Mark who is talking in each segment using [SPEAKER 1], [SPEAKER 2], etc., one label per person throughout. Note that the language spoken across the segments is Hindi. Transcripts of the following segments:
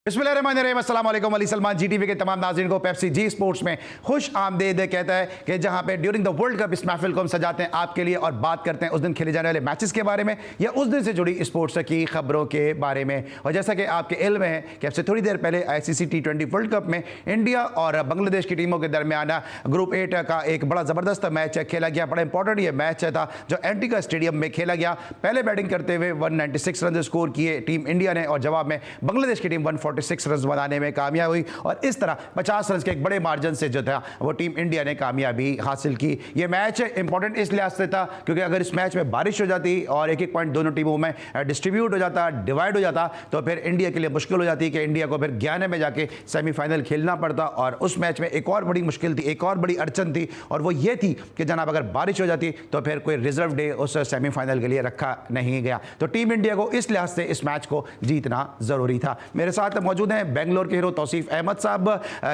[SPEAKER 1] बिस्मिल्लाहिर्रहमानिर्रहीम, अस्सलाम वालेकुम। अली सलमान जीटीवी के तमाम नाज़रीन को पेप्सी जी स्पोर्ट्स में खुश आमदीद कहता है कि जहां पे ड्यूरिंग द वर्ल्ड कप इस महफिल को हम सजाते हैं आपके लिए और बात करते हैं उस दिन खेले जाने वाले मैचेस के बारे में या उस दिन से जुड़ी स्पोर्ट्स की खबरों के बारे में। और जैसा कि आपके इल्म है कि अब से थोड़ी देर पहले ICC T20 वर्ल्ड कप में इंडिया और बांग्लादेश की टीमों के दरमियान ग्रुप 8 का एक बड़ा ज़बरदस्त मैच खेला गया। बड़ा इंपॉर्टेंट ये मैच था जो एंटीगा स्टेडियम में खेला गया। पहले बैटिंग करते हुए 196 रन स्कोर किए टीम इंडिया ने और जवाब में बांग्लादेश की टीम 146 रन बनाने में कामयाब हुई और इस तरह 50 रन के एक बड़े मार्जिन से जो था वो टीम इंडिया ने कामयाबी हासिल की। ये मैच इंपॉर्टेंट इस लिहाज से था क्योंकि अगर इस मैच में बारिश हो जाती और एक एक पॉइंट दोनों टीमों में डिस्ट्रीब्यूट हो जाता, डिवाइड हो जाता, तो फिर इंडिया के लिए मुश्किल हो जाती कि इंडिया को फिर गयाना में जाके सेमीफाइनल खेलना पड़ता। और उस मैच में एक और बड़ी मुश्किल थी, एक और बड़ी अड़चन थी और वो ये थी कि जनाब अगर बारिश हो जाती तो फिर कोई रिजर्व डे उस सेमीफाइनल के लिए रखा नहीं गया। तो टीम इंडिया को इस लिहाज से इस मैच को जीतना जरूरी था। मेरे साथ मौजूद हैं बेंगलोर के हीरो तौसीफ अहमद साहब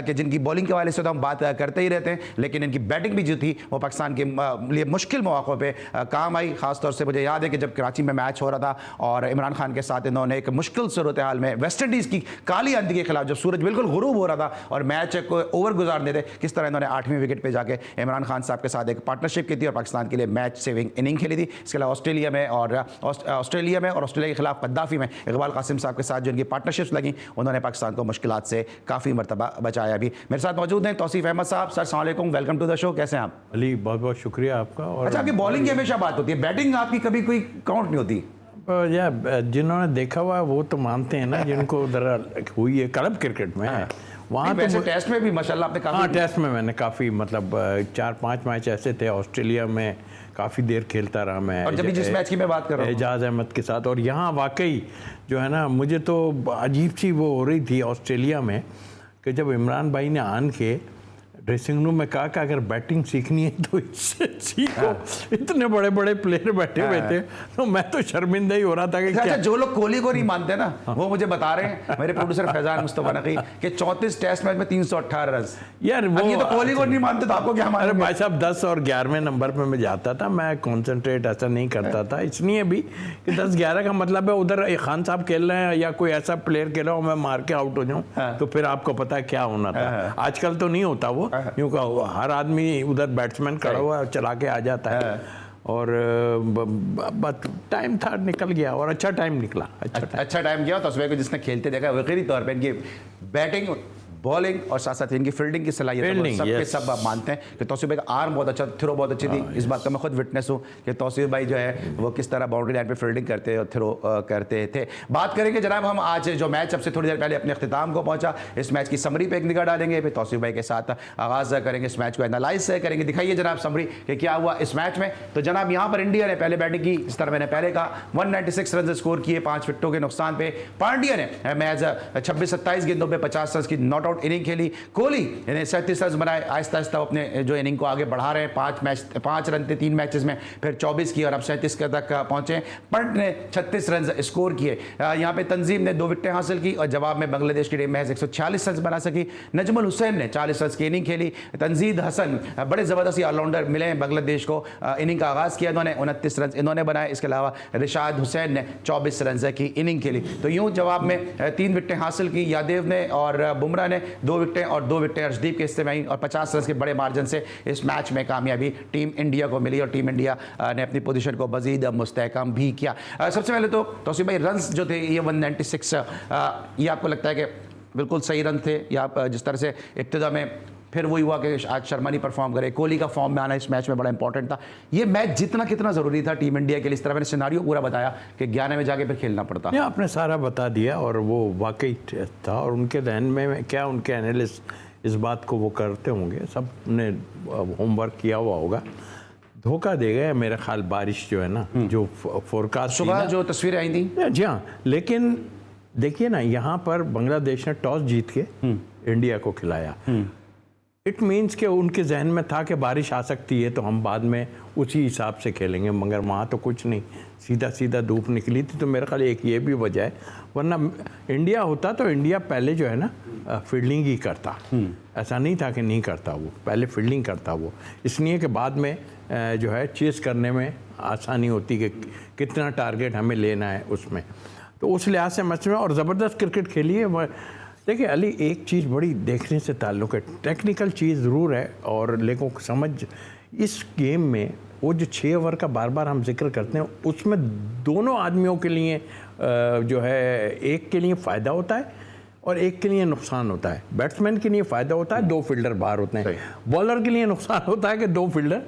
[SPEAKER 1] कि जिनकी बॉलिंग के हवाले से तो हम बात करते ही रहते हैं, लेकिन इनकी बैटिंग भी जो थी वो पाकिस्तान के लिए मुश्किल मौक़ों पे काम आई। खासतौर से मुझे याद है कि जब कराची में मैच हो रहा था और इमरान खान के साथ इन्होंने एक मुश्किल सूरत हाल में वेस्ट इंडीज़ की काली आंधी के खिलाफ जब सूरज बिल्कुल गुरूब हो रहा था और मैच को ओवर गुजारने थे, किस तरह इन्होंने 8वीं विकेट पे जाके इमरान खान साहब के साथ एक पार्टनरशिप की थी और पाकिस्तान के लिए मैच सेविंग इनिंग खेली थी। इसके अलावा ऑस्ट्रेलिया में और ऑस्ट्रेलिया के खिलाफ कद्दाफी में इकबाल कासिम साहब के साथ जो इनकी पार्टनरशिप्स लगी उन्होंने पाकिस्तान को मुश्किलात से काफ़ी मरतबा बचाया भी। मेरे साथ मौजूद हैं तौसीफ अहमद साहब। सर अस्सलाम वालेकुम, वेलकम टू द शो। कैसे हैं आप?
[SPEAKER 2] अली बहुत बहुत शुक्रिया आपका। और
[SPEAKER 1] अच्छा, आपकी बॉलिंग की हमेशा बात होती है, बैटिंग आपकी कभी कोई काउंट नहीं होती।
[SPEAKER 2] या जिन्होंने देखा हुआ वो तो मानते हैं ना, जिनको जरा हुई है क्लब क्रिकेट में वहाँ तो
[SPEAKER 1] टेस्ट में भी माशाल्लाह आपने
[SPEAKER 2] हाँ, टेस्ट में मैंने काफ़ी मतलब 4-5 मैच ऐसे थे। ऑस्ट्रेलिया में काफ़ी देर खेलता रहा मैं,
[SPEAKER 1] और जब जिस मैच की मैं बात कर रहा हूँ
[SPEAKER 2] एजाज अहमद के साथ। और यहाँ वाकई जो है ना, मुझे तो अजीब सी वो हो रही थी ऑस्ट्रेलिया में कि जब इमरान भाई ने आन के ड्रेसिंग रूम में कहा कि अगर बैटिंग सीखनी है तो इससे सीखो। इतने बड़े बड़े प्लेयर बैठे हुए थे तो मैं तो शर्मिंदा ही हो रहा था कि
[SPEAKER 1] क्या जो लोग कोहली को नहीं मानते ना वो मुझे बता रहे हैं, मेरे प्रोड्यूसर फैजान मुस्तफा नकी, कि 34 टेस्ट मैच में 318 रन।
[SPEAKER 2] यार वो
[SPEAKER 1] ये तो कोहली को नहीं मानते तो आपको क्या मानते?
[SPEAKER 2] अरे भाई साहब 10 और 11वें नंबर पे मैं जाता था, मैं कॉन्सेंट्रेट ऐसा नहीं करता था इसलिए भी कि 10-11 का मतलब है उधर खान साहब खेल रहे हैं या कोई ऐसा प्लेयर खेल रहा हो मैं मार के आउट हो जाऊँ तो फिर आपको पता है क्या होना था। आजकल तो नहीं होता वो, क्योंकि हर आदमी उधर बैट्समैन खड़ा हुआ चला के आ जाता है। और टाइम था निकल गया और अच्छा टाइम निकला।
[SPEAKER 1] अच्छा टाइम गया। तो उसमें जिसने खेलते देखा वकीली तौर पर इनकी बैटिंग, बॉलिंग और साथ साथ इनकी फील्डिंग की सलाहियत सबके सब आप मानते हैं कि तौसीफ भाई का आर्म बहुत अच्छा, थ्रो बहुत अच्छी थी। इस बात का मैं खुद विटनेस हूँ कि तौसीफ भाई जो है वो किस तरह बाउंड्री लाइन पे फील्डिंग करते और थ्रो करते थे। बात करेंगे जनाब हम आज जो मैच अब से थोड़ी देर पहले अपने अख्तिताम को पहुंचा, इस मैच की समरी पे एक निगाह डालेंगे, फिर तौसीफ भाई के साथ आगाज़ करेंगे, इस मैच को एनालाइज करेंगे। दिखाइए जनाब समरी कि क्या हुआ इस मैच में। तो जनाब यहाँ पर इंडिया ने पहले बैटिंग की, जिस तरह मैंने पहले कहा 196 रन स्कोर किए 5 विकेटों के नुकसान पे। पांड्या ने मैच 26-27 गेंदों पर 50 रन की नॉट आउट इनिंग खेली। कोहली ने 37 रन बनाए, आहिस्ता आहिस्ता अपने जो इनिंग को आगे बढ़ा रहे हैं। 5 रन थे 3 मैचेस में, फिर 24 किए और अब 37 तक पहुंचे। पंत ने 36 रन स्कोर किए। यहाँ पे तंजीम ने 2 विकेटें हासिल की और जवाब में बांग्लादेश की टीम महज 146 रन बना सकी। नजमुल हुसैन ने 40 रन की इनिंग खेली। तंजीद हसन बड़े ज़बरदस्त ऑलराउंडर मिले हैं बांग्लादेश को। इनिंग का आगाज़ किया इन्होंने, 29 रन इन्होंने बनाए। इसके अलावा रिशाद हुसैन ने 24 रन की इनिंग खेली। तो यूँ जवाब में 3 विकेटें हासिल की यादेव ने और बुमराह ने 2 विकेटें और 2 विकेटें अर्शदीप के हिस्से में आई और 50 रन के बड़े मार्जिन से इस मैच में कामयाबी टीम इंडिया को मिली और टीम इंडिया ने अपनी पोजीशन को मजीद मुस्तहकम भी किया। सबसे पहले तो तौसीफ भाई रन्स जो थे ये 196, ये आपको लगता है कि बिल्कुल सही रन थे या आप जिस तरह से इब्तिदा में फिर वही हुआ कि आज शर्मा नहीं परफॉर्म करे, कोहली का फॉर्म में आना इस मैच में बड़ा इंपॉर्टेंट था। ये मैच जितना कितना ज़रूरी था टीम इंडिया के लिए, इस तरह मैंने सिनारियो पूरा बताया कि 11 में जाके फिर खेलना पड़ता।
[SPEAKER 2] आपने सारा बता दिया और वो वाकई था और उनके जहन में क्या उनके एनालिस्ट इस बात को वो करते होंगे, सब ने होमवर्क किया हुआ होगा। धोखा दे गए मेरा ख्याल बारिश जो है ना, जो फोरकास्ट
[SPEAKER 1] सुबह जो तस्वीरें आई थी।
[SPEAKER 2] जी हाँ, लेकिन देखिए ना यहाँ पर बांग्लादेश ने टॉस जीत के इंडिया को खिलाया। इट मीन्स कि उनके जहन में था कि बारिश आ सकती है तो हम बाद में उसी हिसाब से खेलेंगे, मगर वहाँ तो कुछ नहीं, सीधा सीधा धूप निकली थी। तो मेरे ख्याल एक ये भी वजह है, वरना इंडिया होता तो इंडिया पहले जो है ना फील्डिंग ही करता। ऐसा नहीं था कि नहीं करता, वो पहले फील्डिंग करता वो, इसलिए कि बाद में जो है चेस करने में आसानी होती कि कितना टारगेट हमें लेना है उसमें। तो उस लिहाज से मैच में और ज़बरदस्त क्रिकेट खेली है। देखिए अली, एक चीज़ बड़ी देखने से ताल्लुक़ है, टेक्निकल चीज़ ज़रूर है, और लेकिन समझ इस गेम में वो जो 6 ओवर का बार बार हम जिक्र करते हैं, उसमें दोनों आदमियों के लिए जो है, एक के लिए फ़ायदा होता है और एक के लिए नुकसान होता है। बैट्समैन के लिए फ़ायदा होता है, 2 फील्डर बाहर होते हैं। बॉलर के लिए नुकसान होता है कि 2 फील्डर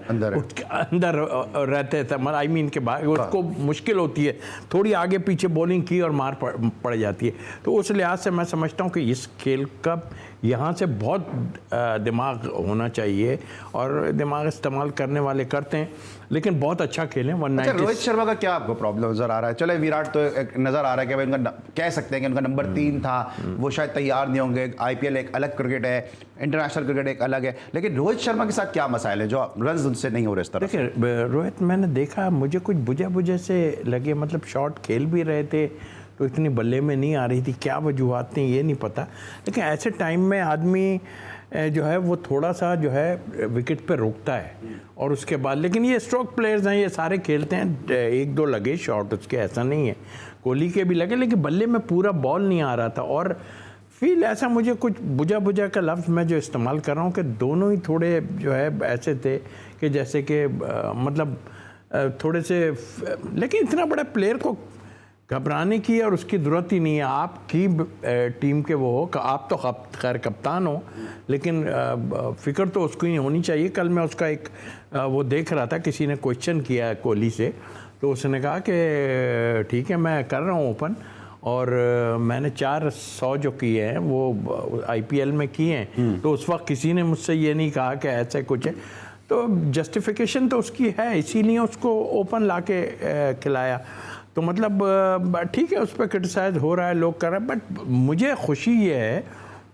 [SPEAKER 2] अंदर रहते हैं, आई मीन के बाहर, उसको मुश्किल होती है, थोड़ी आगे पीछे बॉलिंग की और मार पड़ जाती है। तो उस लिहाज से मैं समझता हूँ कि इस खेल का यहाँ से बहुत दिमाग होना चाहिए, और दिमाग इस्तेमाल करने वाले करते हैं, लेकिन बहुत अच्छा खेलें। 190।
[SPEAKER 1] अच्छा, रोहित शर्मा का क्या आपको प्रॉब्लम नजर आ रहा है? चलो विराट तो नजर आ रहा है कि भाई उनका कह सकते हैं कि उनका नंबर 3 था, वो शायद तैयार नहीं होंगे। आईपीएल एक अलग क्रिकेट है, इंटरनेशनल क्रिकेट एक अलग है, लेकिन रोहित शर्मा के साथ क्या मसाइल है जो रन उनसे नहीं हो रहे इस तरह?
[SPEAKER 2] देखिए रोहित, मैंने देखा, मुझे कुछ बुझे से लगे, मतलब शॉट खेल भी रहे थे तो इतनी बल्ले में नहीं आ रही थी, क्या वजूहत थी ये नहीं पता, लेकिन ऐसे टाइम में आदमी जो है वो थोड़ा सा जो है विकेट पे रोकता है, और उसके बाद, लेकिन ये स्ट्रोक प्लेयर्स हैं, ये सारे खेलते हैं, 1-2 लगे शॉट उसके, ऐसा नहीं है, कोहली के भी लगे, लेकिन बल्ले में पूरा बॉल नहीं आ रहा था। और फील ऐसा, मुझे कुछ बुझा का लफ्ज़ मैं जो इस्तेमाल कर रहा हूँ कि दोनों ही थोड़े जो है ऐसे थे कि जैसे कि मतलब थोड़े से, लेकिन इतना बड़ा प्लेयर को घबराने की और उसकी ज़रूरत ही नहीं है। आपकी टीम के वो हो, आप तो खैर कप्तान हो, लेकिन फ़िक्र तो उसको ही होनी चाहिए। कल मैं उसका एक वो देख रहा था, किसी ने क्वेश्चन किया कोहली से, तो उसने कहा कि ठीक है मैं कर रहा हूँ ओपन, और मैंने 400 जो किए हैं वो आईपीएल में किए हैं, तो उस वक्त किसी ने मुझसे ये नहीं कहा कि ऐसा कुछ है, तो जस्टिफिकेशन तो उसकी है, इसीलिए उसको ओपन ला के खिलाया। तो मतलब ठीक है, उस पर क्रिटिसाइज हो रहा है, लोग कर रहे हैं, बट मुझे खुशी ये है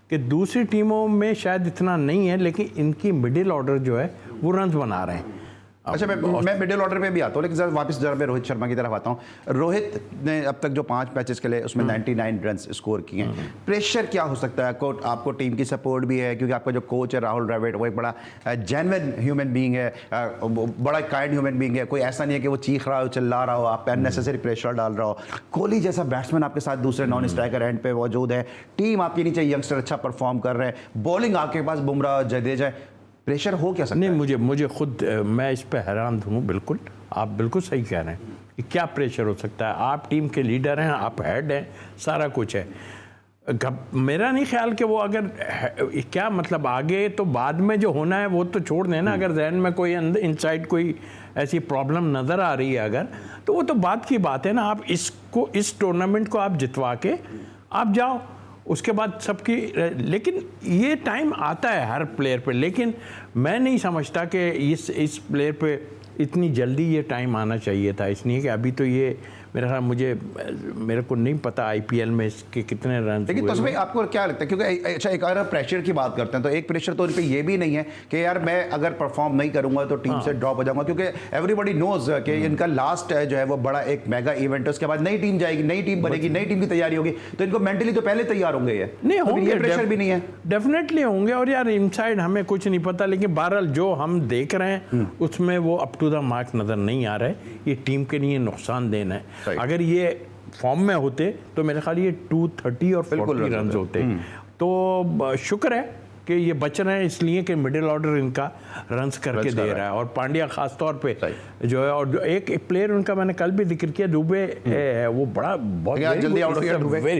[SPEAKER 2] कि दूसरी टीमों में शायद इतना नहीं है, लेकिन इनकी मिडिल ऑर्डर जो है वो रन बना रहे हैं।
[SPEAKER 1] अच्छा, मैं मिडिल ऑर्डर पे भी आता हूँ, लेकिन वापस जरा मैं रोहित शर्मा की तरफ आता हूँ। रोहित ने अब तक जो 5 मैचेस खेले उसमें 99 रन स्कोर किए हैं। प्रेशर क्या हो सकता है? आपको टीम की सपोर्ट भी है, क्योंकि आपका जो कोच है राहुल द्रविड़, वो एक बड़ा जेन्युइन ह्यूमन बीइंग है, बड़ा काइंड ह्यूमन बीइंग है, कोई ऐसा नहीं है कि वो चीख रहा हो, चिल्ला रहा हो, आप पे अननेसेसरी प्रेशर डाल रहा हो। कोहली जैसा बैट्समैन आपके साथ दूसरे नॉन स्ट्राइकर एंड पे मौजूद है, टीम आपके नीचे यंगस्टर अच्छा परफॉर्म कर रहे हैं, बॉलिंग आपके पास बुमराह जडेजा, प्रेशर हो क्या सकता है?
[SPEAKER 2] नहीं, मुझे खुद मैं इस पे हैरान हूँ। बिल्कुल, आप बिल्कुल सही कह रहे हैं कि क्या प्रेशर हो सकता है। आप टीम के लीडर हैं, आप हेड हैं, सारा कुछ है। मेरा नहीं ख्याल कि वो अगर क्या मतलब आगे तो बाद में जो होना है वो तो छोड़ देना, अगर जहन में कोई इनसाइड कोई ऐसी प्रॉब्लम नज़र आ रही है अगर, तो वो तो बात की बात है ना। आप इस टूर्नामेंट को आप जितवा के आप जाओ, उसके बाद सबकी, लेकिन ये टाइम आता है हर प्लेयर पे, लेकिन मैं नहीं समझता कि इस प्लेयर पे इतनी जल्दी ये टाइम आना चाहिए था। इसलिए कि अभी तो ये मेरे को नहीं पता आईपीएल में इसके कितने रन।
[SPEAKER 1] लेकिन तो भाई आपको क्या लगता है, क्योंकि अच्छा एक अगर प्रेशर की बात करते हैं तो एक प्रेशर तो उन पे ये भी नहीं है कि यार मैं अगर परफॉर्म नहीं करूंगा तो टीम से ड्रॉप हो जाऊंगा, क्योंकि एवरीबॉडी नोज कि इनका लास्ट जो है वो बड़ा एक मेगा इवेंट है, उसके बाद नई टीम जाएगी, नई टीम बनेगी, नई टीम की तैयारी होगी, तो इनको मेंटली तो पहले तैयार होंगे। ये
[SPEAKER 2] नहीं होंगे,
[SPEAKER 1] प्रेशर भी नहीं है,
[SPEAKER 2] डेफिनेटली होंगे। और यार इनसाइड हमें कुछ नहीं पता, लेकिन बहरहाल जो हम देख रहे हैं उसमें वो अप टू द मार्क नजर नहीं आ रहा है। ये टीम के लिए नुकसान देना है। अगर ये फॉर्म में होते तो मेरे ख्याल ये 230 और 40 रन होते। तो शुक्र है कि ये बच रहे हैं, इसलिए कि मिडिल ऑर्डर इनका रन्स करके दे रहा है, और पांड्या खास तौर पे जो है, और एक प्लेयर उनका मैंने कल भी जिक्र किया, दुबे है, वो बहुत
[SPEAKER 1] जल्दी आउट हो गया।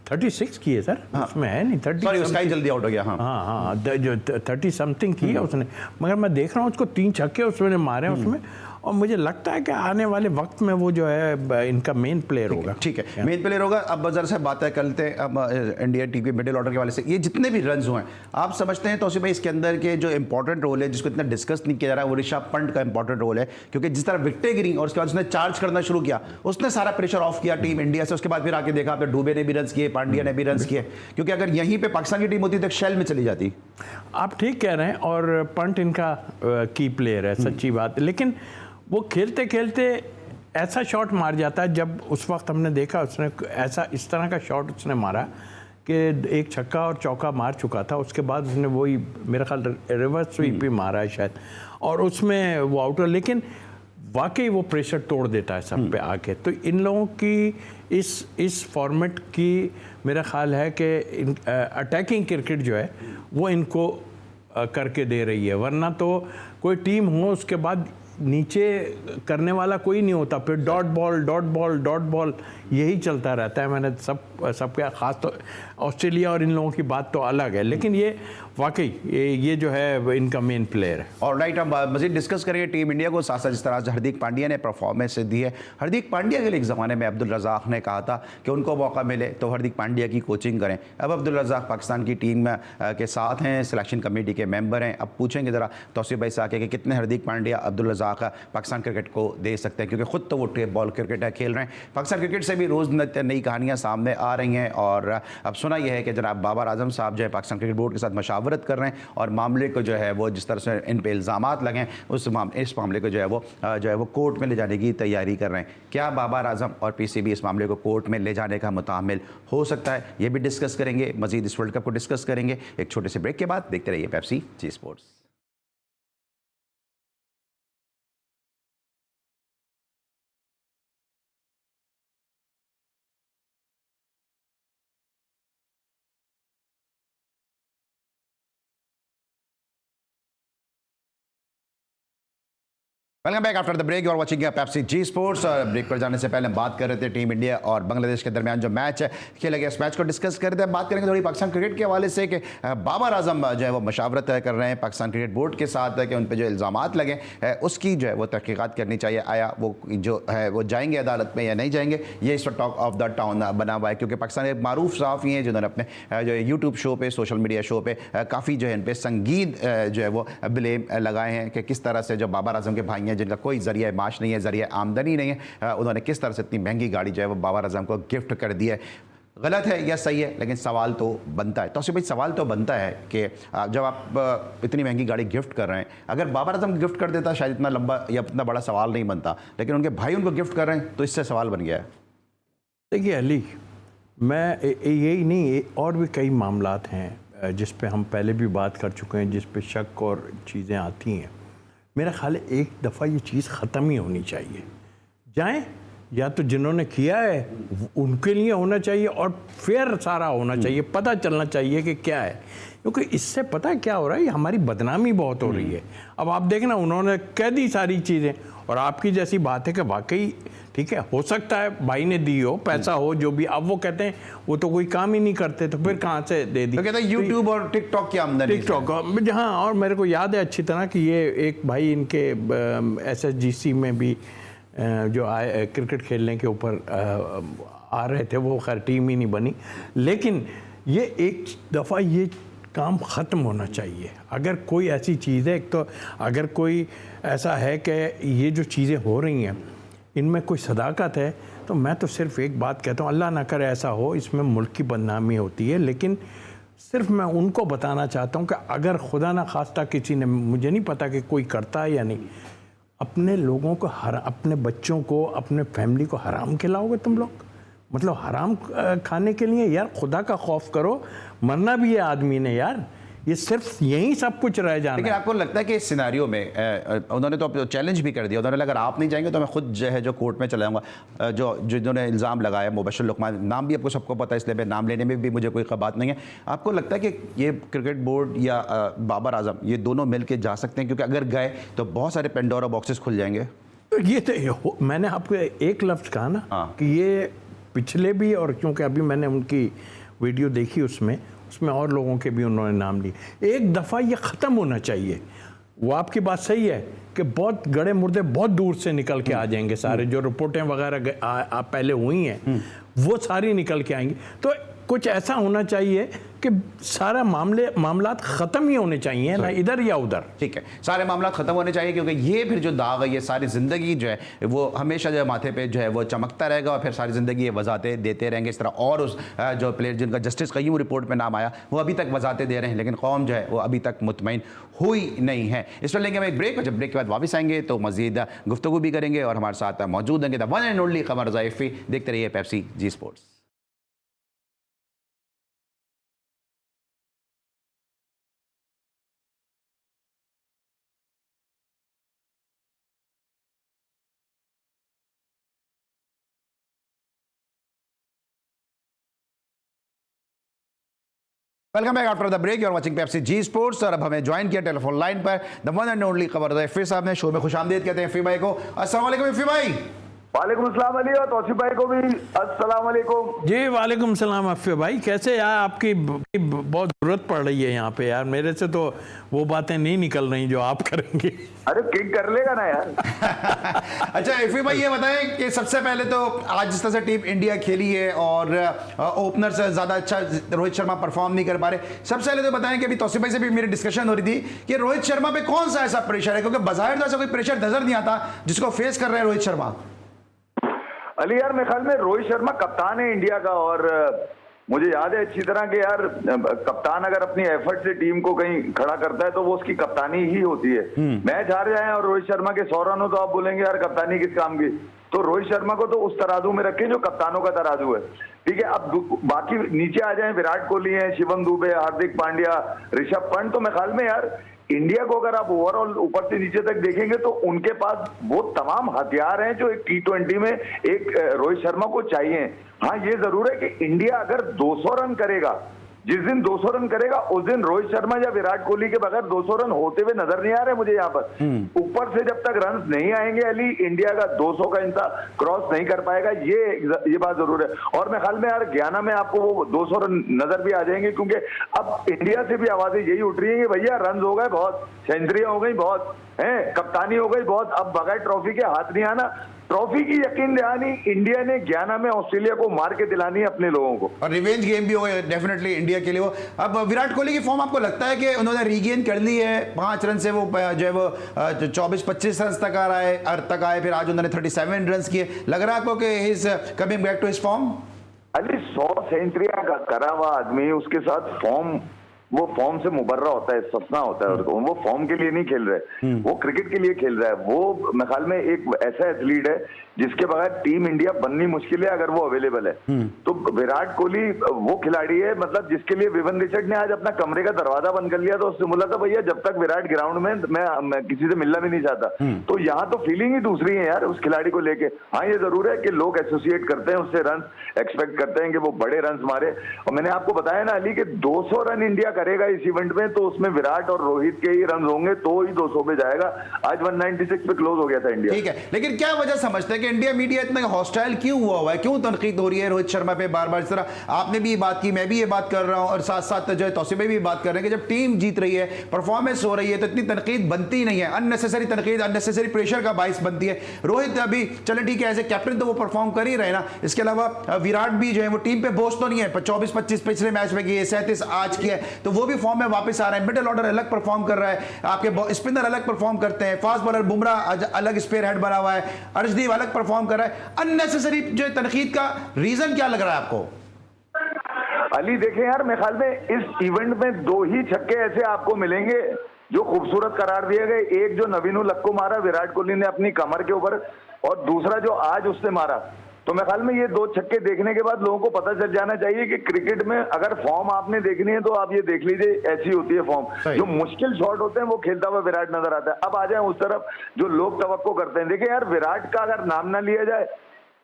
[SPEAKER 2] 36 की है सर, उसमें है नहीं 30,
[SPEAKER 1] सॉरी उसका ही जल्दी आउट हो गया।
[SPEAKER 2] हाँ, जो 30 समथिंग की है उसने, मगर मैं देख रहा हूँ उसको 3 छक्के उसने मारे हैं उसमें, और मुझे लगता है कि आने वाले वक्त में वो जो है इनका मेन प्लेयर होगा।
[SPEAKER 1] ठीक है, मेन प्लेयर होगा। अब जरा से बात है करते हैं अब इंडिया टीम के मिडिल ऑर्डर के वाले से। ये जितने भी रन्स हुए हैं, आप समझते हैं तो भाई इसके अंदर के जो इंपॉर्टेंट रोल है जिसको इतना डिस्कस नहीं किया जा रहा है, वो ऋषभ पंत का इंपॉर्टेंट रोल है, क्योंकि जिस तरह विकेटें गिरी और उसके बाद उसने चार्ज करना शुरू किया, उसने सारा प्रेशर ऑफ किया टीम इंडिया से। उसके बाद फिर आके देखा आपने डुबे ने भी रन किए, पांड्या ने भी रन किए, क्योंकि अगर यहीं पे पाकिस्तान की टीम होती तो शेल में चली जाती।
[SPEAKER 2] आप ठीक कह रहे हैं, और पंत इनका की प्लेयर है, सच्ची बात है, लेकिन वो खेलते खेलते ऐसा शॉट मार जाता है। जब उस वक्त हमने देखा उसने ऐसा इस तरह का शॉट उसने मारा कि एक छक्का और चौका मार चुका था, उसके बाद उसने वही मेरा ख्याल रिवर्स स्वीप भी मारा है शायद, और उसमें वो आउट। लेकिन वाकई वो प्रेशर तोड़ देता है सब पे आके। तो इन लोगों की इस फॉर्मेट की मेरा ख्याल है कि अटैकिंग क्रिकेट जो है वो इनको करके दे रही है, वरना तो कोई टीम हो उसके बाद नीचे करने वाला कोई नहीं होता, फिर dot ball dot ball dot ball यही चलता रहता है। मैंने सबके खास तो ऑस्ट्रेलिया और इन लोगों की बात तो अलग है, लेकिन ये वाकई ये जो है इनका मेन प्लेयर है।
[SPEAKER 1] और राइट, हम मजीद डिस्कस करेंगे टीम इंडिया को। साथ साथ जिस तरह से हार्दिक पांड्या ने परफॉर्मेंस दी है, हार्दिक पांड्या के लिए एक ज़माने में अब्दुल रज़ाक ने कहा था कि उनको मौका मिले तो हार्दिक पांड्या की कोचिंग करें। अब अब्दुल रज़ाक पाकिस्तान की टीम के साथ हैं, सिलेक्शन कमेटी के मेंबर हैं। अब पूछेंगे ज़रा तौसीफ भाई से आके कि कितने हार्दिक पांड्या अब्दुल रज़ाक पाकिस्तान क्रिकेट को दे सकते हैं, क्योंकि खुद तो वो बॉल क्रिकेट खेल रहे हैं। पाकिस्तान क्रिकेट से भी रोज़ नई कहानियाँ सामने आ रही हैं, और अब सुना यह है कि जनाब बाबर आजम साहब जो है पाकिस्तान क्रिकेट बोर्ड के साथ मशावरत कर रहे हैं, और मामले को जो है वो जिस तरह से इन पे इल्ज़ामात लगे इस मामले को जो है वो कोर्ट में ले जाने की तैयारी कर रहे हैं। क्या बाबर आजम और पीसीबी इस मामले को कोर्ट में ले जाने का मुतामिल हो सकता है, ये भी डिस्कस करेंगे। मजीद इस वर्ल्ड कप को डिस्कस करेंगे एक छोटे से ब्रेक के बाद। देखते रहिए Pepsi G Sports. Welcome back after the break. और watching Pepsi G Sports. Break पर जाने से पहले हम बात कर रहे थे टीम इंडिया और बांग्लादेश के दरमियान जो मैच खेला गया, इस मैच को डिस्कस कर रहे थे। बात करेंगे थोड़ी पाकिस्तान क्रिकेट के हवाले से कि बाबर आजम जो है वो मशावरत कर रहे हैं पाकिस्तान क्रिकेट बोर्ड के साथ कि उन पर जो इल्ज़ामात लगे उसकी जो है वो तहकीकात करनी चाहिए। आया वो जो है वो जाएंगे अदालत में या नहीं जाएंगे, ये इस वक्त टॉक ऑफ द टाउन बना हुआ है, क्योंकि पाकिस्तान एक मारूफ सहाफ़ी हैं जिन्होंने अपने जो यूट्यूब शो पे, सोशल मीडिया शो पे काफ़ी जो है इन पर संगीन जो है वो ब्लेम लगाए हैं कि किस तरह से जो बाबर आजम के भाई हैं जिनका कोई जरिया माश नहीं है, जरिए आमदनी नहीं है, उन्होंने किस तरह से इतनी महंगी गाड़ी जो है वो बाबर आजम को गिफ्ट कर दी है। गलत है या सही है, लेकिन सवाल तो बनता है। तो भाई सवाल तो बनता है कि जब आप इतनी महंगी गाड़ी गिफ्ट कर रहे हैं, अगर बाबर आजम गिफ्ट कर देता शायद इतना लंबा या इतना बड़ा सवाल नहीं बनता, लेकिन उनके भाई उनको गिफ्ट कर रहे हैं तो इससे सवाल बन गया है।
[SPEAKER 2] देखिए अली, मैं यही नहीं, और भी कई मामलात हैं जिस पे हम पहले भी बात कर चुके हैं, जिस पे शक और चीज़ें आती हैं। मेरा ख्याल है एक दफ़ा ये चीज़ ख़त्म ही होनी चाहिए। जाएं, या तो जिन्होंने किया है उनके लिए होना चाहिए और फेयर सारा होना चाहिए, पता चलना चाहिए कि क्या है, क्योंकि इससे पता है क्या हो रहा है, हमारी बदनामी बहुत हो रही है। अब आप देखना, उन्होंने कह दी सारी चीज़ें, और आपकी जैसी बात है कि वाकई ठीक है, हो सकता है भाई ने दी हो, पैसा हो जो भी। अब वो कहते हैं वो तो कोई काम ही नहीं करते, तो फिर कहाँ से दे दी?
[SPEAKER 1] तो कहते हैं यूट्यूब और टिकटॉक की आमदनी।
[SPEAKER 2] टिकटॉक, हाँ। और मेरे को याद है अच्छी तरह कि ये एक भाई इनके SSGC में भी जो आए क्रिकेट खेलने के ऊपर आ रहे थे, वो खैर टीम ही नहीं बनी, लेकिन ये एक दफ़ा ये काम ख़त्म होना चाहिए। अगर कोई ऐसी चीज़ है, एक तो अगर कोई ऐसा है कि ये जो चीज़ें हो रही हैं इनमें कोई सदाकत है, तो मैं तो सिर्फ एक बात कहता हूँ, अल्लाह ना करे ऐसा हो, इसमें मुल्क की बदनामी होती है। लेकिन सिर्फ मैं उनको बताना चाहता हूँ कि अगर खुदा ना खास्ता किसी ने, मुझे नहीं पता कि कोई करता है या नहीं, अपने लोगों को अपने बच्चों को, अपने फैमिली को हराम खिलाओगे तुम लोग? मतलब हराम खाने के लिए यार खुदा का खौफ करो, मरना भी है आदमी ने यार, ये सिर्फ यही सब कुछ रह जाना।
[SPEAKER 1] लेकिन आपको लगता है कि इस सिनारियो में उन्होंने तो चैलेंज भी कर दिया, उन्होंने अगर आप नहीं जाएंगे तो मैं खुद जो है जो कोर्ट में चलाऊंगा, जो जिन्होंने इल्ज़ाम लगाया, मुबश्शिर लुकमान, नाम भी आपको सबको पता है, इसलिए मैं नाम लेने में भी मुझे कोई बात नहीं है। आपको लगता है कि ये क्रिकेट बोर्ड या बाबर आजम ये दोनों मिल के जा सकते हैं? क्योंकि अगर गए तो बहुत सारे पेंडोरा बॉक्सेस खुल जाएंगे।
[SPEAKER 2] तो ये तो मैंने आपको एक लफ्ज़ कहा ना कि ये पिछले भी, और क्योंकि अभी मैंने उनकी वीडियो देखी उसमें और लोगों के भी उन्होंने नाम लिए। एक दफ़ा ये ख़त्म होना चाहिए। वो आपकी बात सही है कि बहुत गड़े मुर्दे बहुत दूर से निकल के आ जाएंगे, सारे जो रिपोर्टें वगैरह पहले हुई हैं वो सारी निकल के आएंगी। तो कुछ ऐसा होना चाहिए कि सारा मामलात ख़त्म ही होने चाहिए, ना इधर या उधर।
[SPEAKER 1] ठीक है, सारे मामला ख़त्म होने चाहिए, क्योंकि ये फिर जो दाग है, ये सारी ज़िंदगी जो है वो हमेशा जो है माथे पे जो है वो चमकता रहेगा, और फिर सारी ज़िंदगी ये वजाहतें देते रहेंगे इस तरह। और उस जो प्लेयर जिनका जस्टिस क़य्यूम रिपोर्ट में नाम आया, वो अभी तक वजाहतें दे रहे हैं, लेकिन कौम जो है वो अभी तक मुतमईन हुई नहीं है। इस पर लेंगे हम एक ब्रेक, और जब ब्रेक के बाद वापस आएंगे तो मज़ीद गुफ्तगू भी करेंगे, और हमारे साथ मौजूद होंगे the one and only Qamar Zaifi. देखते रहिए Pepsi G Sports. Welcome back after the break. You are watching Pepsi G Sports और अब हमें ज्वाइन किया टेलीफोन लाइन पर द वन एंड ओनली खबर इफ़ी साहब ने। शो में खुशामदीद कहते हैं इफ़ी भाई को। अस्सलाम वालेकुम इफ़ी भाई।
[SPEAKER 3] वालेकुम अस्सलाम अली और तौसीफ भाई को भी अस्सलाम वालेकुम।
[SPEAKER 2] जी वालेकुम सलाम अफ़ी भाई, कैसे यार? आपकी बहुत ज़रूरत पड़ रही है यहाँ पे यार, मेरे से तो वो बातें नहीं निकल रही जो आप करेंगे।
[SPEAKER 3] अरे किक कर लेगा ना यार।
[SPEAKER 1] अच्छा इफ़ी भाई ये बताएं कि सबसे पहले तो आज जिस तरह से टीम इंडिया खेली है और ओपनर से ज़्यादा अच्छा रोहित शर्मा परफॉर्म नहीं कर पा रहे, सबसे पहले तो बताएं कि अभी तौसीफ भाई से भी मेरी डिस्कशन हो रही थी कि रोहित शर्मा पे कौन सा ऐसा प्रेशर है, क्योंकि बाहर तो ऐसा कोई प्रेशर नजर नहीं आता जिसको फेस कर रहे हैं रोहित शर्मा।
[SPEAKER 3] अली यार मेरे ख्याल में रोहित शर्मा कप्तान है इंडिया का और मुझे याद है अच्छी तरह के यार कप्तान अगर अपनी एफर्ट से टीम को कहीं खड़ा करता है तो वो उसकी कप्तानी ही होती है। मैच हार जाए और रोहित शर्मा के 100 रन हो तो आप बोलेंगे यार कप्तानी किस काम की। तो रोहित शर्मा को तो उस तराजू में रखें जो कप्तानों का तराजू है, ठीक है। अब बाकी नीचे आ जाए, विराट कोहली है, शिवम दुबे, हार्दिक पांड्या, ऋषभ पंत, तो मेरे ख्याल में यार इंडिया को अगर आप ओवरऑल ऊपर से नीचे तक देखेंगे तो उनके पास वो तमाम हथियार हैं जो एक T20 में एक रोहित शर्मा को चाहिए। हाँ ये जरूर है कि इंडिया अगर 200 रन करेगा, जिस दिन 200 रन करेगा उस दिन रोहित शर्मा या विराट कोहली के बगैर 200 रन होते हुए नजर नहीं आ रहे मुझे यहाँ पर। ऊपर से जब तक रन नहीं आएंगे अली, इंडिया का 200 का इंसा क्रॉस नहीं कर पाएगा, ये बात जरूर है। और मैं ख्याल में यार गयाना में आपको वो 200 रन नजर भी आ जाएंगे, क्योंकि अब इंडिया से भी आवाजें यही उठ रही है कि भैया रन हो गए बहुत, सेंचुरियां हो गई बहुत है, कप्तानी हो गई बहुत, अब बगैर ट्रॉफी के हाथ नहीं आना। ट्रॉफी की यकीन दहानी इंडिया ने गयाना में ऑस्ट्रेलिया को मार के दिलानी है अपने लोगों को, और
[SPEAKER 1] रिवेंज गेम भी होगा डेफिनेटली इंडिया के लिए वो। अब विराट कोहली की फॉर्म आपको लगता है कि उन्होंने रीगेन कर ली है? 5 रन से वो जो है वो 24-25 रन तक आए, फिर आज उन्होंने 37 रन किए। लग रहा है आपको कि he is coming back to his form?
[SPEAKER 3] Ali 100 सेंचुरियां करा हुआ आदमी, उसके साथ फॉर्म, वो फॉर्म से मुबर्रा होता है, सपना होता है, और वो फॉर्म के लिए नहीं खेल रहे, वो क्रिकेट के लिए खेल रहा है। वो मेरे ख्याल में एक ऐसा एथलीट है जिसके बगैर टीम इंडिया बननी मुश्किल है अगर वो अवेलेबल है। तो विराट कोहली वो खिलाड़ी है, मतलब जिसके लिए विवन रिचर्ड ने आज अपना कमरे का दरवाजा बंद कर लिया, तो उससे बोला था भैया जब तक विराट ग्राउंड में मैं किसी से मिलना भी नहीं चाहता। तो यहाँ तो फीलिंग ही दूसरी है यार उस खिलाड़ी को लेके। हाँ ये जरूर है कि लोग एसोसिएट करते हैं उससे, रन एक्सपेक्ट करते हैं कि वो बड़े रन मारे, और मैंने आपको बताया ना अली कि 200 रन इंडिया करेगा इस इवेंट में तो उसमें विराट और रोहित के ही रन होंगे तो ही 200 पे जाएगा। आज 196 पे क्लोज हो गया था इंडिया।
[SPEAKER 1] ठीक है, लेकिन क्या वजह समझते हैं कि इंडिया मीडिया इतना हॉस्टाइल क्यों हुआ है, क्यों तनकीद हो रही है रोहित शर्मा पे बार बार? इस तरह आपने भी ये बात की, मैं भी ये बात कर रहा हूं, और साथ साथ जो है तौसीफ भाई भी बात कर रहे हैं कि जब टीम जीत रही है, परफॉर्मेंस हो रही है, तो इतनी तनकीद बनती नहीं है। अननेसेसरी तनकीद, अननेसेसरी प्रेशर का बाइस बनती है। रोहित अभी चले ठीक है एज ए कैप्टन तो वो परफॉर्म कर ही रहे ना, इसके अलावा विराट भी जो है वो टीम पे बोझ तो नहीं है। 24-25 पिछले मैच में किए, 37 आज किया, तो वो भी फॉर्म में वापस आ रहे हैं। मिडिल ऑर्डर अलग परफॉर्म कर रहा है, आपके स्पिनर अलग परफॉर्म करते हैं, फास्ट बॉलर बुमराह अलग स्पेयर हेड बना हुआ है, अर्शदीप अलग परफॉर्म कर रहा है। अननेसेसरी जो तनकीद का रीजन क्या लग रहा है आपको?
[SPEAKER 3] अली देखें यार मेरे ख्याल में इस इवेंट में 2 ही छक्के ऐसे आपको मिलेंगे जो खूबसूरत करार दिए गए। एक जो नवीन उल हक को मारा विराट कोहली ने अपनी कमर के ऊपर, और दूसरा जो आज उसने मारा। तो मेरे ख्याल में ये 2 छक्के देखने के बाद लोगों को पता चल जाना चाहिए कि क्रिकेट में अगर फॉर्म आपने देखनी है तो आप ये देख लीजिए, ऐसी होती है फॉर्म। जो मुश्किल शॉट होते हैं वो खेलता हुआ विराट नजर आता है। अब आ जाए उस तरफ जो लोग तवक्को करते हैं। देखिए यार विराट का अगर नाम ना लिया जाए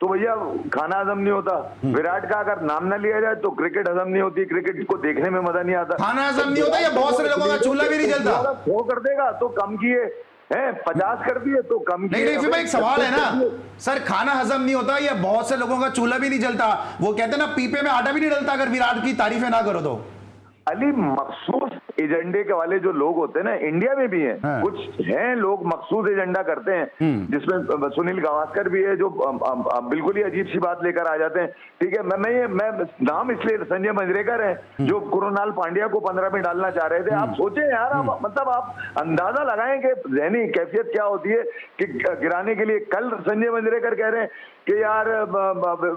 [SPEAKER 3] तो भैया खाना हजम नहीं होता, विराट का अगर नाम ना लिया जाए तो क्रिकेट हजम नहीं होती, क्रिकेट को देखने में मजा नहीं आता।
[SPEAKER 1] खाना हजम नहीं होता या बहुत सारे लोगों का चूल्हा भी नहीं जलता?
[SPEAKER 3] 100 कर देगा तो कम किए हैं, 50 कर दिए तो कम किए।
[SPEAKER 1] नहीं फिर भाई एक सवाल है ना सर, खाना हजम नहीं होता या बहुत से लोगों का चूल्हा भी नहीं जलता? वो कहते हैं ना पीपे में आटा भी नहीं डलता अगर विराट की तारीफें ना करो तो।
[SPEAKER 3] अली मखसूस एजेंडे के वाले जो लोग होते हैं ना, इंडिया में भी हैं,
[SPEAKER 1] हाँ।
[SPEAKER 3] कुछ हैं लोग मखसूस एजेंडा करते हैं, जिसमें सुनील गावस्कर भी है जो बिल्कुल ही अजीब सी बात लेकर आ जाते हैं। ठीक है, मैं नाम इसलिए संजय मंजरेकर है जो कुरुनाल पांड्या को 15 में डालना चाह रहे थे। आप सोचें यार, आप मतलब आप अंदाजा लगाएं कि जहनी कैफियत क्या होती है कि गिराने के लिए। कल संजय मंजरेकर कह रहे हैं कि यार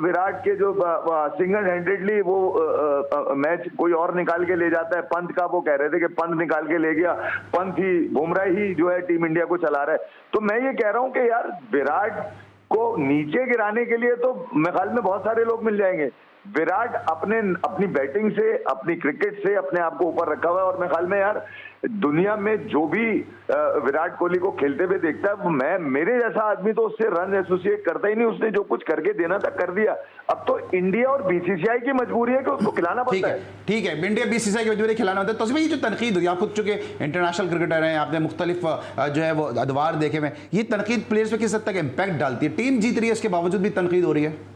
[SPEAKER 3] विराट के जो सिंगल हैंडेडली वो मैच कोई और निकाल के ले जाता है। पंत का वो कह रहे थे कि पंत निकाल के ले गया, पंत ही बुमराह ही जो है टीम इंडिया को चला रहा है। तो मैं ये कह रहा हूं कि यार विराट को नीचे गिराने के लिए तो मेरे ख्याल में बहुत सारे लोग मिल जाएंगे, विराट अपनी बैटिंग से, अपनी क्रिकेट से अपने आप को ऊपर रखा हुआ है। और मेरे ख्याल में यार दुनिया में जो भी विराट कोहली को खेलते हुए देखता है, मैं मेरे जैसा आदमी तो उससे रन एसोसिएट करता ही नहीं। उसने जो कुछ करके देना था कर दिया। अब तो इंडिया और बीसीसीआई की मजबूरी है कि उसको खिलाना पड़ता है।
[SPEAKER 1] ठीक है, इंडिया बीसीसीआई की मजबूरी खिलाना होता है। तो ये जो तनकीद हुई, आप खुद चुके इंटरनेशनल क्रिकेटर हैं, आपने मुख्तलिफ जो है वो अदवार देखे हुए, ये तनकीद प्लेयर्स पे किस हद तक इम्पैक्ट डालती है? टीम जीत रही है, इसके बावजूद भी तनकीद हो रही है।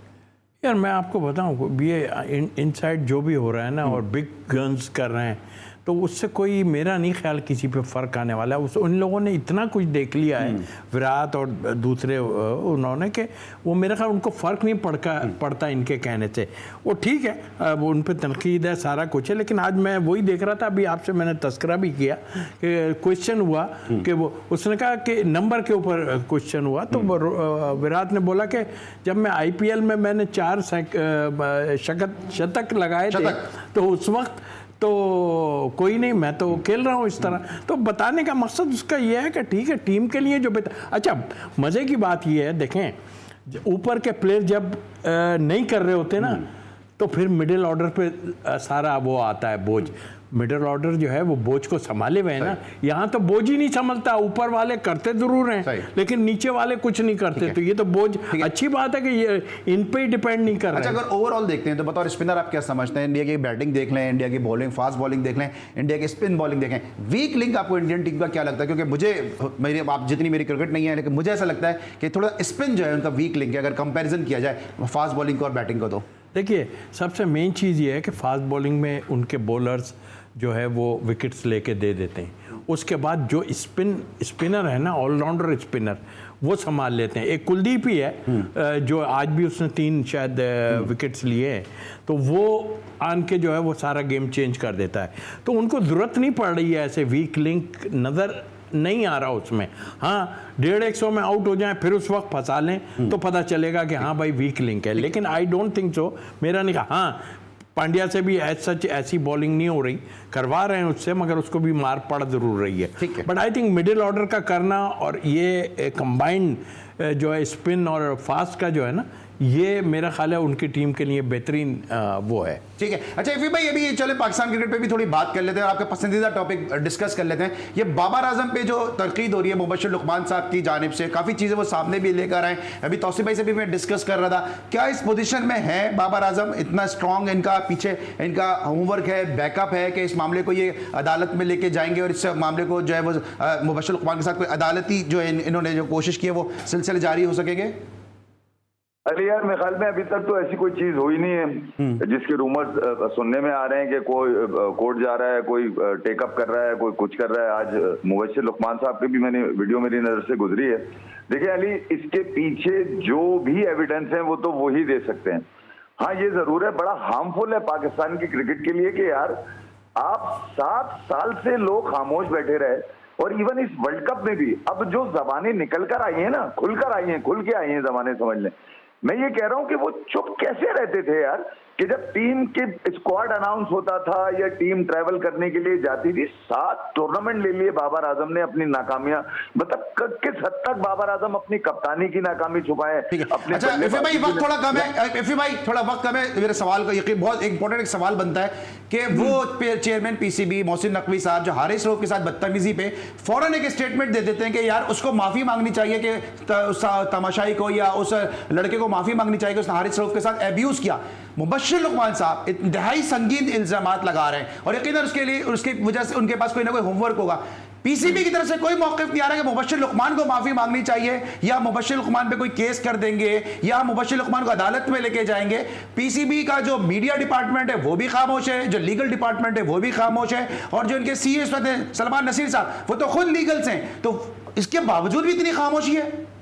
[SPEAKER 2] यार मैं आपको बताऊं, ये इनसाइड जो भी हो रहा है ना, और बिग गन्स कर रहे हैं, तो उससे कोई मेरा नहीं ख्याल किसी पे फ़र्क आने वाला है। उन लोगों ने इतना कुछ देख लिया है, विराट और दूसरे उन्होंने, कि वो मेरा ख्याल उनको फ़र्क नहीं पड़ता इनके कहने से। वो ठीक है, वो उन पर तनकीद है, सारा कुछ है, लेकिन आज मैं वही देख रहा था, अभी आपसे मैंने तस्करा भी किया कि क्वेश्चन हुआ कि वो, उसने कहा कि नंबर के ऊपर क्वेश्चन हुआ, तो विराट ने बोला कि जब मैं IPL में मैंने 4 शतक लगाए थे, तो उस वक्त तो कोई नहीं, मैं तो खेल रहा हूँ इस तरह। तो बताने का मकसद उसका ये है कि ठीक है, टीम के लिए जो अच्छा मज़े की बात ये है, देखें ऊपर के प्लेयर जब नहीं कर रहे होते ना, तो फिर मिडिल ऑर्डर पे सारा वो आता है बोझ। मिडिल ऑर्डर जो है वो बोझ को संभाले हुए है ना, यहाँ तो बोझ ही नहीं संभलता। ऊपर वाले करते जरूर हैं, लेकिन नीचे वाले कुछ नहीं करते। तो ये तो बोझ, अच्छी बात है कि ये इन पे ही डिपेंड नहीं कर रहे।
[SPEAKER 1] अच्छा, अगर ओवरऑल देखते हैं तो बतौर स्पिनर आप क्या समझते हैं? इंडिया की बैटिंग देख लें, इंडिया की बॉलिंग, फास्ट बॉलिंग देख लें, इंडिया की स्पिन बॉलिंग देखें, वीक लिंक आपको इंडियन टीम का क्या लगता है? क्योंकि आप जितनी मेरी क्रिकेट नहीं है, लेकिन मुझे ऐसा लगता है कि थोड़ा स्पिन जो है उनका वीक लिंक है, अगर कंपेरिजन किया जाए फास्ट बॉलिंग को और बैटिंग को। तो
[SPEAKER 2] देखिए, सबसे मेन चीज़ ये है कि फास्ट बॉलिंग में उनके बॉलर्स जो है वो विकेट्स लेके दे देते हैं। उसके बाद जो स्पिनर है ना, ऑलराउंडर स्पिनर, वो संभाल लेते हैं। एक कुलदीप ही है जो आज भी उसने 3 शायद विकेट्स लिए हैं, तो वो आन के जो है वो सारा गेम चेंज कर देता है। तो उनको ज़रूरत नहीं पड़ रही है, ऐसे वीक लिंक नज़र नहीं आ रहा उसमें। हाँ, 150 में आउट हो जाए, फिर उस वक्त फंसा लें तो पता चलेगा कि हाँ भाई वीक लिंक है। लेकिन आई डोंट थिंक सो, मेरा नहीं कहा। हाँ, पांड्या से भी ऐसी बॉलिंग नहीं हो रही, करवा रहे हैं उससे, मगर उसको भी मार पड़ जरूर रही है। But I think middle order का करना और ये कंबाइंड जो है स्पिन और फास्ट का जो है ना, ये मेरा ख्याल है उनकी टीम के लिए बेहतरीन वो है।
[SPEAKER 1] ठीक है। अच्छा इफ़ी भाई, अभी चले पाकिस्तान क्रिकेट पे भी थोड़ी बात कर लेते हैं, आपका पसंदीदा टॉपिक डिस्कस कर लेते हैं। ये बाबर आजम पे जो तनकीद हो रही है मुबश्शिर लुकमान साहब की जानिब से, काफ़ी चीज़ें वो सामने भी लेकर आए। अभी तौसीफ भाई से भी मैं डिस्कस कर रहा था, क्या इस पोजीशन में है बाबर आजम? इतना स्ट्रॉन्ग इनका पीछे इनका होमवर्क है, बैकअप है कि इस मामले को ये अदालत में लेके जाएंगे और इस मामले को जो है वो मुबश्शिर लुकमान के साथ कोई अदालती जो है इन्होंने जो कोशिश की है वो सिलसिले जारी हो सकेंगे?
[SPEAKER 3] अरे यार, मेरे ख्याल में अभी तक तो ऐसी कोई चीज हुई नहीं है जिसके रूमर्स सुनने में आ रहे हैं कि कोई कोर्ट जा रहा है, कोई टेकअप कर रहा है, कोई कुछ कर रहा है। आज मुबश्शिर लुकमान साहब की भी वीडियो मेरी नजर से गुजरी है। देखिए अली, इसके पीछे जो भी एविडेंस है वो तो वही दे सकते हैं। हाँ, ये जरूर है, बड़ा हार्मफुल है पाकिस्तान की क्रिकेट के लिए कि यार आप 7 साल से लोग खामोश बैठे रहे, और इवन इस वर्ल्ड कप में भी अब जो जबानें निकल कर आई हैं ना, खुल के आई हैं जबानें, समझ लें। मैं ये कह रहा हूं कि वो चुप कैसे रहते थे यार, कि जब टीम के स्क्वाड अनाउंस होता था या टीम ट्रैवल करने के लिए जाती थी, 7 टूर्नामेंट ले लिए बाबर आजम ने अपनी नाकामियां, मतलब किस हद तक बाबर आजम अपनी कप्तानी की नाकामी छुपाए।
[SPEAKER 1] अच्छा इफ़ी भाई, वक्त थोड़ा कम है, इफ़ी भाई थोड़ा वक्त कम है, मेरे सवाल का यकीन बहुत इंपॉर्टेंट एक सवाल बनता है कि वो चेयरमैन PCB मोहसिन नकवी साहब जो हारिस रऊफ के साथ बदतमीजी पे फौरन एक स्टेटमेंट दे देते हैं कि यार उसको माफी मांगनी चाहिए, कि उस तमाशाई को या उस लड़के को माफी मांगनी चाहिए कि उसने हारिस रऊफ के साथ एब्यूज किया। मुबश्शिर लुकमान साहब इंतहाई संगीन इल्जामात लगा रहे हैं और यकीनन उसके लिए उसकी वजह से उनके पास कोई ना कोई होमवर्क होगा। PCB की तरफ से कोई मौक़िफ़ नहीं आ रहा कि मुबश्शिर लुकमान को माफी मांगनी चाहिए या मुबश्शिर लुकमान पे कोई केस कर देंगे या मुबश्शिर लुकमान को अदालत में लेके जाएंगे। PCB का जो मीडिया डिपार्टमेंट है वो भी खामोश है, जो लीगल डिपार्टमेंट है वो भी खामोश है, और जो इनके CEO इस वक्त हैं सलमान नसीर साहब, वो तो खुद लीगल्स हैं। तो इसके बावजूद भी इतनी खामोशी है।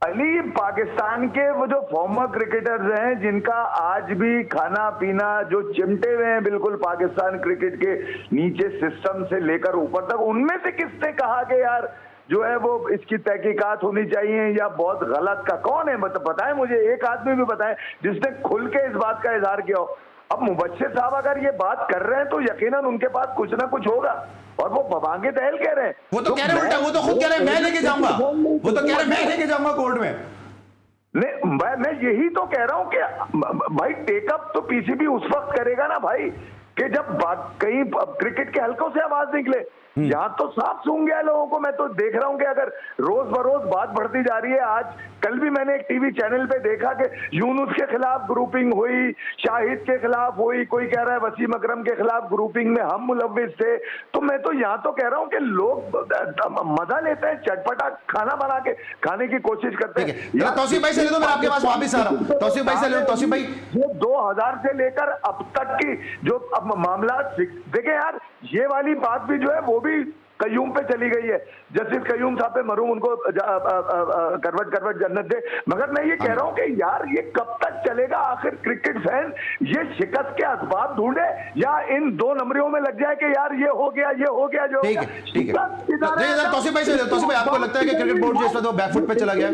[SPEAKER 3] अली, पाकिस्तान के वो जो फॉर्मर क्रिकेटर्स हैं जिनका आज भी खाना पीना जो चिमटे हुए हैं बिल्कुल पाकिस्तान क्रिकेट के नीचे सिस्टम से लेकर ऊपर तक, उनमें से किसने कहा कि यार जो है वो इसकी तहकीकात होनी चाहिए या बहुत गलत का? कौन है, मतलब बताएं मुझे, एक आदमी भी बताएं जिसने खुल के इस बात का इजहार किया हो। अब मुबश्शिर साहब अगर ये बात कर रहे हैं तो यकीनन उनके पास कुछ ना कुछ होगा, और वो बबांगे दहल कह रहे हैं।
[SPEAKER 1] वो तो कह रहे हैं उल्टा, वो तो खुद कह रहे हैं मैं लेके जाऊंगा, वो तो कह रहे हैं मैं लेके जाऊंगा कोर्ट में।
[SPEAKER 3] नहीं, मैं यही तो कह रहा हूं कि भाई टेकअप तो पीसीबी उस वक्त करेगा ना भाई कि जब कहीं क्रिकेट के हलकों से आवाज निकले। यहाँ तो साफ सूंघ गया लोगों को। मैं तो देख रहा हूँ कि अगर रोज बरोज बात बढ़ती जा रही है। आज कल भी मैंने एक टीवी चैनल पे देखा कि यूनुस के खिलाफ ग्रुपिंग हुई, शाहिद के खिलाफ हुई, कोई कह रहा है वसीम अकरम के खिलाफ ग्रुपिंग में हम मुलव्विस थे। तो मैं तो यहाँ तो कह रहा हूँ कि लोग मजा लेते हैं, चटपटा खाना बना के खाने की कोशिश करते हैं।
[SPEAKER 1] तौसीफ भाई से ले लो, मैं आपके पास वापिस आ रहा हूँ। तौसीफ भाई से ले लो। तौसीफ भाई,
[SPEAKER 3] ये 2000 से लेकर अब तक की जो अब मामला देखे यार, ये वाली बात भी जो है वो भी कयूम पे चली गई है। जस्टिस कयूम साहब पे मरूम उनको करवट करवट जन्नत दे। मगर मैं ये कह रहा हूं कि यार ये कब तक चलेगा? आखिर क्रिकेट फैन ये शिकस्त के असबाब ढूंढे या इन 2 नंबरियों में लग जाए कि यार ये हो गया जो
[SPEAKER 1] ठीक है, ठीक है। तौसीफ भाई से, तौसीफ भाई आपको लगता है कि क्रिकेट बोर्ड जो इस वक्त बैकफुट पे चला गया है?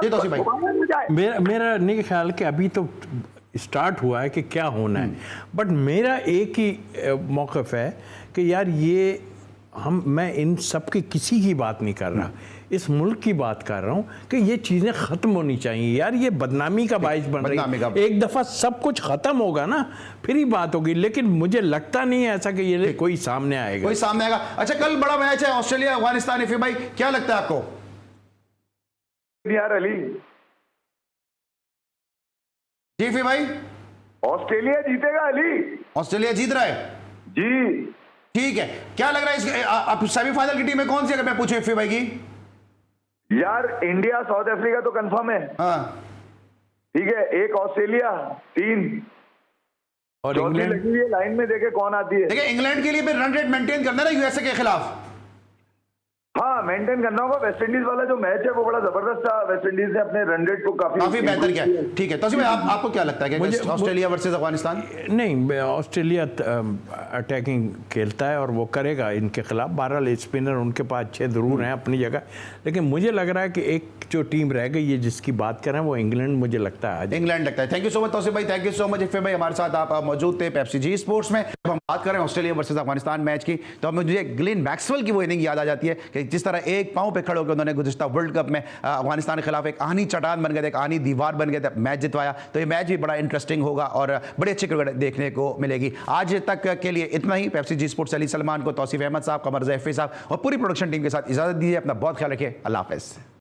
[SPEAKER 1] तौसीफ भाई,
[SPEAKER 2] मेरा नहीं ख्याल कि अभी तो स्टार्ट हुआ है कि क्या होना है, बट मेरा एक ही मौक़िफ़ है कि यार ये मैं इन सब की किसी की बात नहीं कर रहा, इस मुल्क की बात कर रहा हूँ कि ये चीज़ें ख़त्म होनी चाहिए यार। ये बदनामी का बाइस बन रही है। एक दफ़ा सब कुछ ख़त्म होगा ना फिर ही बात होगी, लेकिन मुझे लगता नहीं है ऐसा कि ये कोई सामने आएगा।
[SPEAKER 1] अच्छा, कल बड़ा मैच है ऑस्ट्रेलिया अफगानिस्तान। इफ़ी भाई क्या लगता है आपको?
[SPEAKER 3] यार अली
[SPEAKER 1] जी इफ़ी भाई,
[SPEAKER 3] ऑस्ट्रेलिया जीतेगा अली।
[SPEAKER 1] ऑस्ट्रेलिया जीत रहा है
[SPEAKER 3] जी,
[SPEAKER 1] ठीक है। क्या लग रहा है इस सेमीफाइनल की टीम में कौन सी, अगर मैं पूछूं इफ़ी भाई की?
[SPEAKER 3] यार इंडिया साउथ अफ्रीका तो कंफर्म है।
[SPEAKER 1] हाँ
[SPEAKER 3] ठीक है, एक ऑस्ट्रेलिया, 3
[SPEAKER 2] और इंग्लैंड
[SPEAKER 3] लगी है लाइन में, देखे कौन आती है।
[SPEAKER 1] देखिए इंग्लैंड के लिए भी रन रेट मेंटेन करना है ना यूएसए के खिलाफ।
[SPEAKER 3] हाँ, मेंटेन करना होगा। वेस्ट इंडीज वाला जो मैच है वो बड़ा जबरदस्त था। वेस्ट इंडीज ने अपने रन रेट को काफी
[SPEAKER 1] बेहतर किया। ठीक है, तो आपको क्या लगता है कि ऑस्ट्रेलिया वर्सेस अफगानिस्तान?
[SPEAKER 2] नहीं, ऑस्ट्रेलिया अटैकिंग खेलता है और वो करेगा इनके खिलाफ। 12 स्पिनर उनके पास अच्छे जरूर हैं अपनी जगह, लेकिन मुझे लग रहा है कि एक जो टीम रह गई है जिसकी बात करें वो इंग्लैंड मुझे लगता है।
[SPEAKER 1] इंग्लैंड लगता है। Thank you so much Tausif भाई, thank you so much Iffi भाई, हमारे साथ आप मौजूद थे पेप्सी जी स्पोर्ट्स में। जब हम बात कर रहे हैं ऑस्ट्रेलिया वर्सेस अफगानिस्तान मैच की, तो मुझे ग्लेन मैक्सवेल की वो इनिंग याद आ जाती है कि जिस तरह एक पांव पे खड़े होकर उन्होंने गुज़िश्ता वर्ल्ड कप में अफगानिस्तान के खिलाफ एक आनी चट्टान बन गए थे, एक आनी दीवार बन गए थे, मैच जितवाया। तो ये मैच भी बड़ा इंटरेस्टिंग होगा और बड़ी अच्छी क्रिकेट देखने को मिलेगी। आज तक के लिए इतना ही। Pepsi G sports Ali Salman को, तौसीफ अहमद साहब, कमर जैफी साहब और पूरी प्रोडक्शन टीम के साथ इजाज़त दीजिए। अपना बहुत ख्याल रखिए। अल्लाह हाफ़िज़।